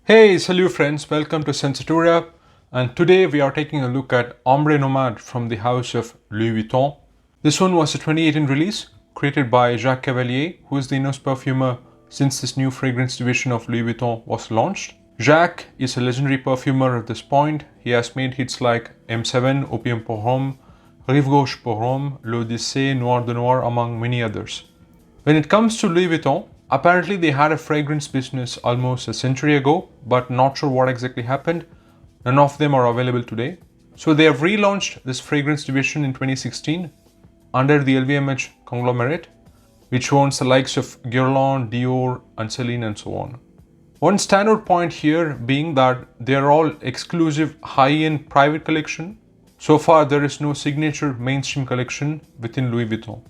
Hey, salut friends, welcome to Sensatura, and today we are taking a look at Ombre Nomade from the house of Louis Vuitton. This one was a 2018 release created by Jacques Cavallier, who is the in-house perfumer since this new fragrance division of Louis Vuitton was launched. Jacques is a legendary perfumer at this point. He has made hits like M7, Opium pour Homme, Rive Gauche pour Homme, L'Odyssée, Noir de Noir, among many others. When it comes to Louis Vuitton, apparently they had a fragrance business almost a century ago, but not sure what exactly happened. None of them are available today. So they have relaunched this fragrance division in 2016 under the LVMH conglomerate, which owns the likes of Guerlain, Dior, and Celine and so on. One standout point here being that they are all exclusive high-end private collection. So far there is no signature mainstream collection within Louis Vuitton.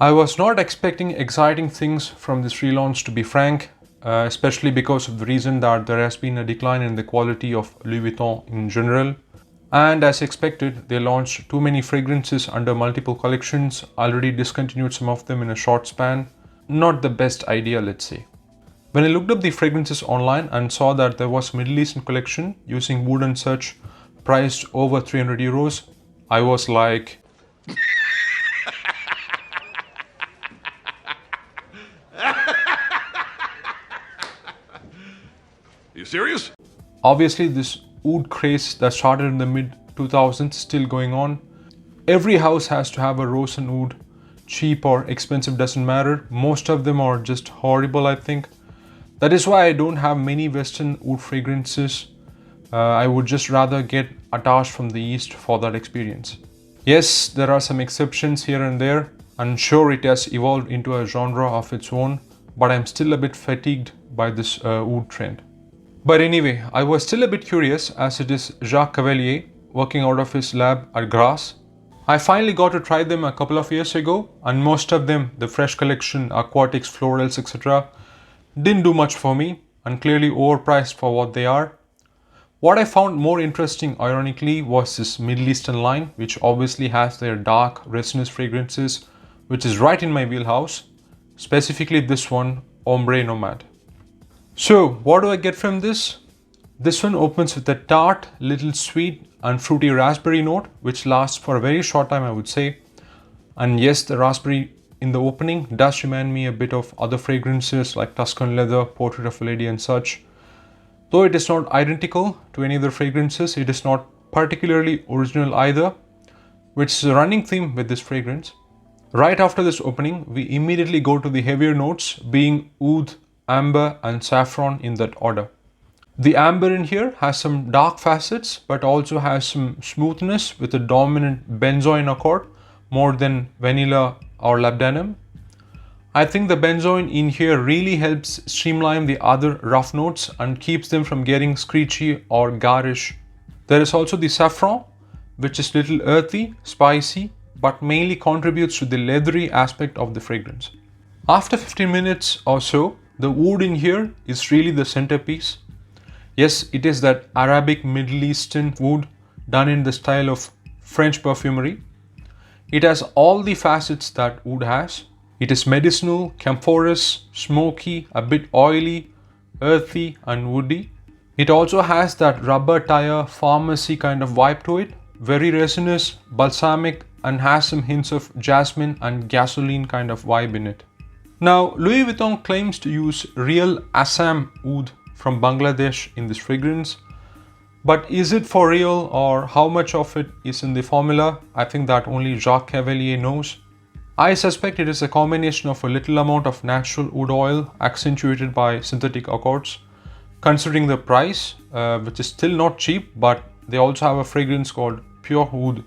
I was not expecting exciting things from this relaunch, to be frank, especially because of the reason that there has been a decline in the quality of Louis Vuitton in general. And as expected, they launched too many fragrances under multiple collections, already discontinued some of them in a short span. Not the best idea, let's say. When I looked up the fragrances online and saw that there was Middle Eastern collection using wood and such priced over 300 euros, I was like, You serious? obviously this oud craze that started in the mid 2000s still going on. Every house has to have a rose and oud. Cheap or expensive doesn't matter. Most of them are just horrible, I think. That is why I don't have many Western oud fragrances. I would just rather get attached from the East for that experience. Yes, there are some exceptions here and there, and sure it has evolved into a genre of its own, but I'm still a bit fatigued by this oud trend. But anyway, I was still a bit curious as it is Jacques Cavallier working out of his lab at Grasse. I finally got to try them a couple of years ago, and most of them, the fresh collection, aquatics, florals, etc., didn't do much for me and clearly overpriced for what they are. What I found more interesting, ironically, was this Middle Eastern line, which obviously has their dark, resinous fragrances, which is right in my wheelhouse, specifically this one, Ombre Nomade. So, what do I get from this? This one opens with a tart, little sweet and fruity raspberry note, which lasts for a very short time, I would say. And yes, the raspberry in the opening does remind me a bit of other fragrances like Tuscan Leather, Portrait of a Lady and such. Though it is not identical to any other fragrances, it is not particularly original either, which is a running theme with this fragrance. Right after this opening, we immediately go to the heavier notes, being oud, amber and saffron in that order. The amber in here has some dark facets but also has some smoothness with a dominant benzoin accord more than vanilla or labdanum. I think the benzoin in here really helps streamline the other rough notes and keeps them from getting screechy or garish. There is also the saffron, which is little earthy, spicy, but mainly contributes to the leathery aspect of the fragrance. After 15 minutes or so, the oud in here is really the centerpiece. Yes, it is that Arabic Middle Eastern oud done in the style of French perfumery. It has all the facets that oud has. It is medicinal, camphorous, smoky, a bit oily, earthy and woody. It also has that rubber tire pharmacy kind of vibe to it, very resinous, balsamic and has some hints of jasmine and gasoline kind of vibe in it. Now, Louis Vuitton claims to use real Assam oud from Bangladesh in this fragrance. But is it for real, or how much of it is in the formula? I think that only Jacques Cavallier knows. I suspect it is a combination of a little amount of natural oud oil accentuated by synthetic accords. Considering the price, which is still not cheap, but they also have a fragrance called Pure Oud,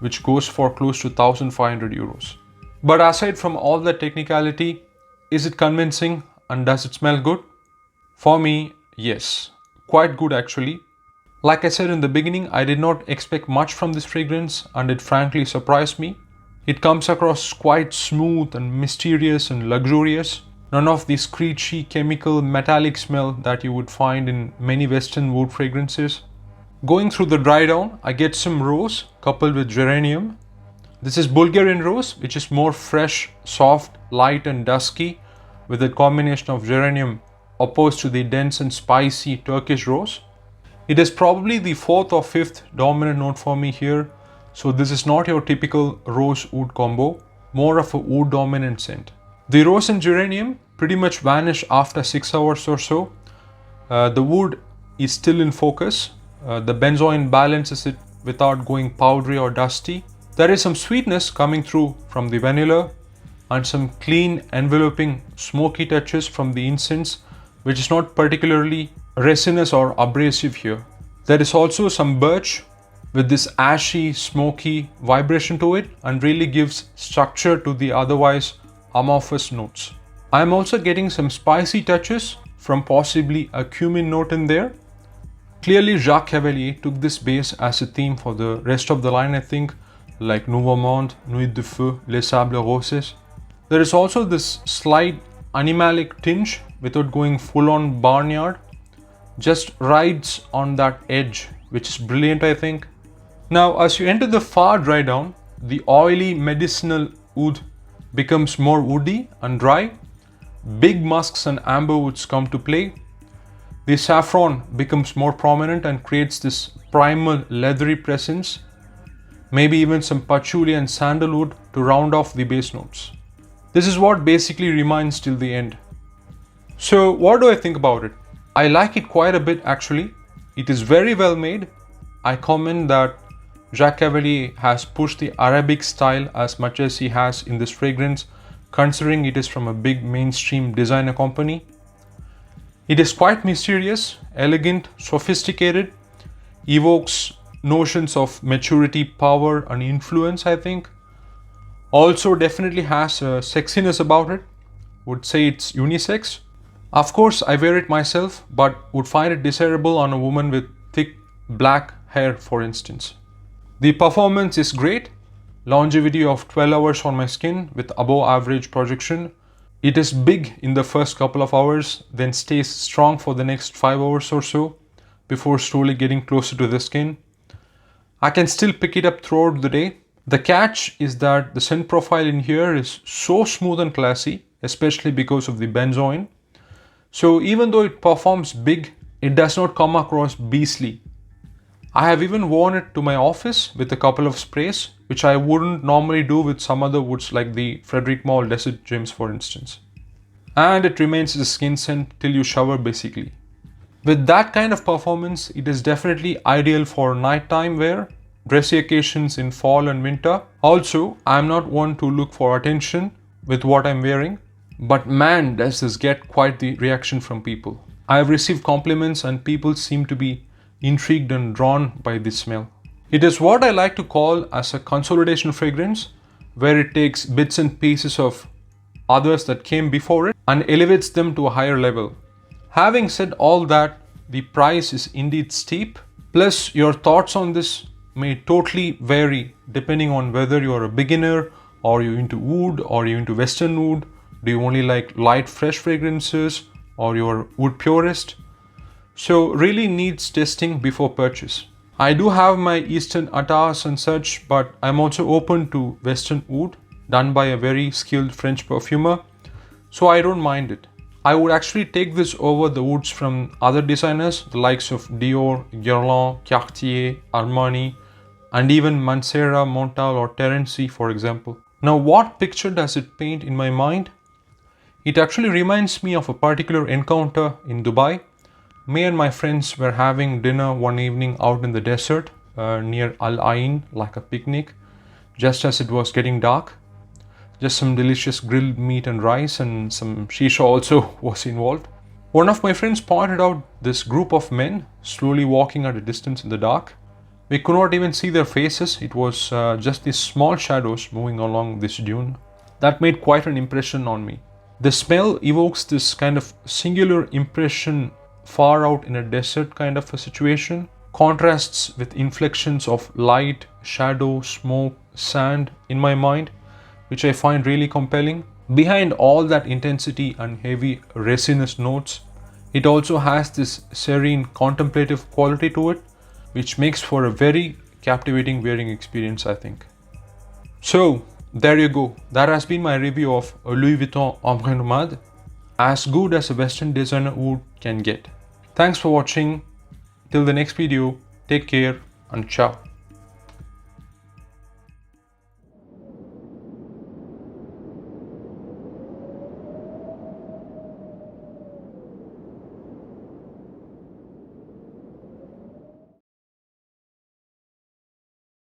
which goes for close to 1,500 euros. But aside from all the technicality, is it convincing and does it smell good? For me, yes. Quite good actually. Like I said in the beginning, I did not expect much from this fragrance and it frankly surprised me. It comes across quite smooth and mysterious and luxurious. None of the screechy, chemical, metallic smell that you would find in many Western wood fragrances. Going through the dry down, I get some rose coupled with geranium. This is Bulgarian rose, which is more fresh, soft, light and dusky with a combination of geranium opposed to the dense and spicy Turkish rose. It is probably the fourth or fifth dominant note for me here, so this is not your typical rose oud combo, more of a oud dominant scent. The rose and geranium pretty much vanish after 6 hours or so. The wood is still in focus. The benzoin balances it without going powdery or dusty. There is some sweetness coming through from the vanilla and some clean enveloping smoky touches from the incense, which is not particularly resinous or abrasive here. There is also some birch with this ashy, smoky vibration to it and really gives structure to the otherwise amorphous notes. I am also getting some spicy touches from possibly a cumin note in there. Clearly Jacques Cavallier took this base as a theme for the rest of the line, I think, like Nouveau Monde, Nuit de Feu, Les Sables Roses. There is also this slight animalic tinge without going full on barnyard. Just rides on that edge, which is brilliant, I think. Now, as you enter the far dry down, the oily medicinal oud becomes more woody and dry. Big musks and amber woods come to play. The saffron becomes more prominent and creates this primal leathery presence. Maybe even some patchouli and sandalwood to round off the base notes. This is what basically remains till the end. So what do I think about it? I like it quite a bit actually. It is very well made. I comment that Jacques Cavallier has pushed the Arabic style as much as he has in this fragrance, considering it is from a big mainstream designer company. It is quite mysterious, elegant, sophisticated, evokes notions of maturity, power and influence, I think. Also definitely has a sexiness about it. Would say it's unisex. Of course I wear it myself, but would find it desirable on a woman with thick black hair, for instance. The performance is great. Longevity of 12 hours on my skin with above average projection. It is big in the first couple of hours, then stays strong for the next 5 hours or so before slowly getting closer to the skin. I can still pick it up throughout the day. The catch is that the scent profile in here is so smooth and classy, especially because of the benzoin. So even though it performs big, it does not come across beastly. I have even worn it to my office with a couple of sprays, which I wouldn't normally do with some other woods like the Frederic Malle Desert Gems, for instance. And it remains a skin scent till you shower basically. With that kind of performance, it is definitely ideal for nighttime wear, dressy occasions in fall and winter. Also, I am not one to look for attention with what I'm wearing, but man, does this get quite the reaction from people. I have received compliments and people seem to be intrigued and drawn by this smell. It is what I like to call as a consolidation fragrance, where it takes bits and pieces of others that came before it and elevates them to a higher level. Having said all that, the price is indeed steep, plus your thoughts on this may totally vary depending on whether you're a beginner or you're into oud or you're into Western oud. Do you only like light fresh fragrances or you're oud purist? So really needs testing before purchase. I do have my Eastern atars and such, but I'm also open to Western oud done by a very skilled French perfumer, so I don't mind it. I would actually take this over the ouds from other designers, the likes of Dior, Guerlain, Cartier, Armani, and even Mancera, Montal or Terenci, for example. Now what picture does it paint in my mind? It actually reminds me of a particular encounter in Dubai. Me and my friends were having dinner one evening out in the desert near Al Ain, like a picnic, just as it was getting dark. Just some delicious grilled meat and rice, and some shisha also was involved. One of my friends pointed out this group of men slowly walking at a distance in the dark. We could not even see their faces, it was just these small shadows moving along this dune. That made quite an impression on me. The smell evokes this kind of singular impression far out in a desert kind of a situation, contrasts with inflections of light, shadow, smoke, sand in my mind, which I find really compelling. Behind all that intensity and heavy resinous notes, it also has this serene contemplative quality to it, which makes for a very captivating wearing experience, I think. So there you go, that has been my review of Louis Vuitton Ombre Nomade. as good as a Western Designer Oud can get. Thanks for watching. Till the next video, take care and ciao.